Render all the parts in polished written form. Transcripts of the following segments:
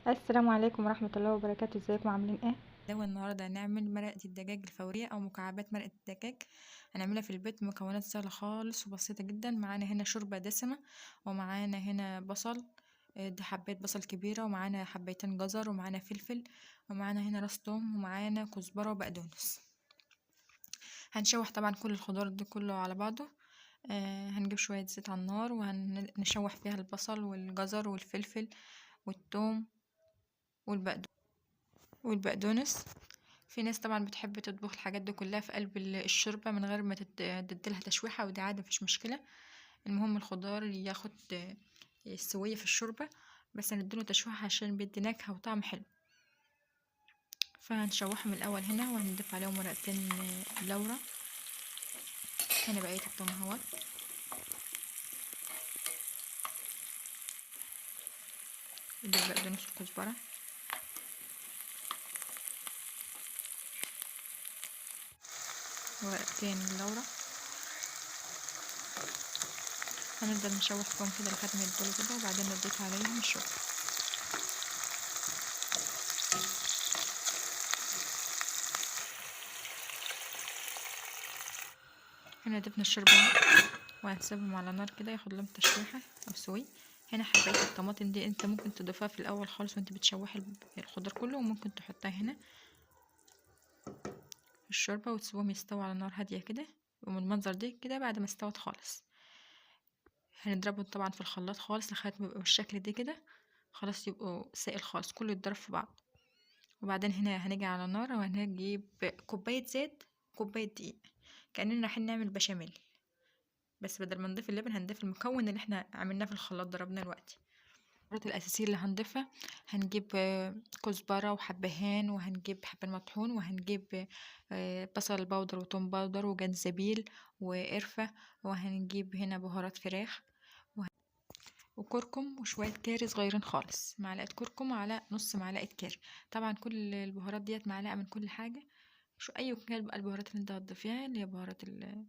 السلام عليكم ورحمة الله وبركاته، ازيكم عاملين ايه؟ لو النهاردة هنعمل مرقة الدجاج الفورية أو مكعبات مرقة الدجاج. هنعملها في البيت بمكونات سهلة خالص وبسيطة جدا. معانا هنا شوربة دسمة، ومعانا هنا بصل، دي حبات بصل كبيرة، ومعانا حبيتين جزر، ومعانا فلفل، ومعانا هنا راس توم، ومعانا كزبرة وبقدونس. هنشوح طبعا كل الخضار ده كله على بعضه. هنجيب شوية زيت على النار وهنشوح فيها البصل والجزر والفلفل والثوم والبقدونس. في ناس طبعا بتحب تطبخ الحاجات دي كلها في قلب الشوربة من غير ما تديلها تشويحة، ودي عادي مفيش مشكلة. المهم الخضار ياخد السوية في الشوربة، بس نديله تشويحة عشان بيدي نكهة وطعم حلو. فهنشوحهم الأول هنا، وهنضيف عليهم ورقتين لورا. هنا بقية الطماطم اهوت، نضيف بقدونس وكزبرة، ورقتين لورا. هنفضل نشوح فيهم كده لحد ما يدبلوا كده، وبعدين نضيف عليهم الشوربة. هنا ضفنا الشوربة وهنسيبهم على نار كده ياخد لهم تشويحة او سوي. هنا حباية الطماطم دي انت ممكن تضيفها في الاول خالص وانت بتشوحي الخضار كله، وممكن تحطها هنا في الشوربة وتسيبهم يستووا على نار هادية كده. ومن المنظر ده كده بعد ما استوت خالص هنضربهم طبعا في الخلاط خالص لغاية ما يبقوا بالشكل ده كده. خلاص يبقوا سائل خالص كله يتضرب في بعض. وبعدين هنا هنيجي على نار وهنجيب كوباية زيت، كوباية دقيق، كأننا رايحين نعمل بشاميل، بس بدل ما نضيف اللبن هنضيف المكون اللي احنا عملناه في الخلاط ضربناه دلوقتي. البهارات الأساسية اللي هنضيفها، هنجيب كزبرة وحبهان، وهنجيب حبة مطحون، وهنجيب بصل باودر وتوم باودر وجنزبيل وقرفة، وهنجيب هنا بهارات فراخ وكركم وشوية كاري صغيرين خالص، معلقة كركم على نص معلقة كاري. طبعا كل البهارات ديت معلقة من كل حاجة. شو أي كان بقى البهارات اللي انت هتضيفيها، اللي هي بهارات اللي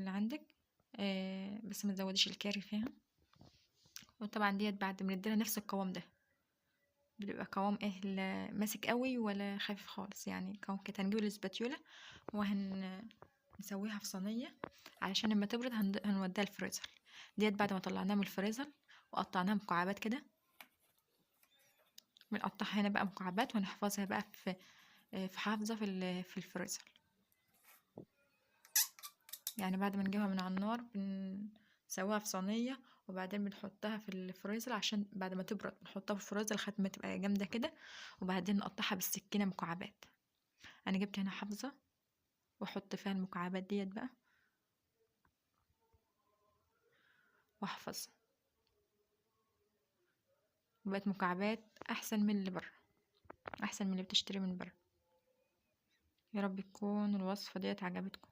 عندك، بس ما تزوديش الكاري فيها. وطبعا ديت بعد ما نديها نفس القوام ده، بيبقى قوام ايه، لا ماسك قوي ولا خفيف خالص، يعني قوام كده. هنجيب الاسباتيولا وهنسويها في صينيه علشان لما تبرد هنوديها الفريزر. ديت بعد ما طلعناها من الفريزر وقطعناها مكعبات كده، بنقطعها هنا بقى مكعبات ونحفظها بقى في حافظه في الفريزر. يعني بعد ما نجيبها من على النار بنسويها في صينيه، وبعدين بنحطها في الفريزر عشان بعد ما تبرد بنحطها في الفريزر لحد ما تبقى جامده كده، وبعدين نقطعها بالسكينه مكعبات. انا جبت هنا حافظة واحط فيها المكعبات ديت بقى واحفظ، وبقت مكعبات احسن من اللي بره، احسن من اللي بتشتري من بره. يا رب تكون الوصفة ديت عجبتكم.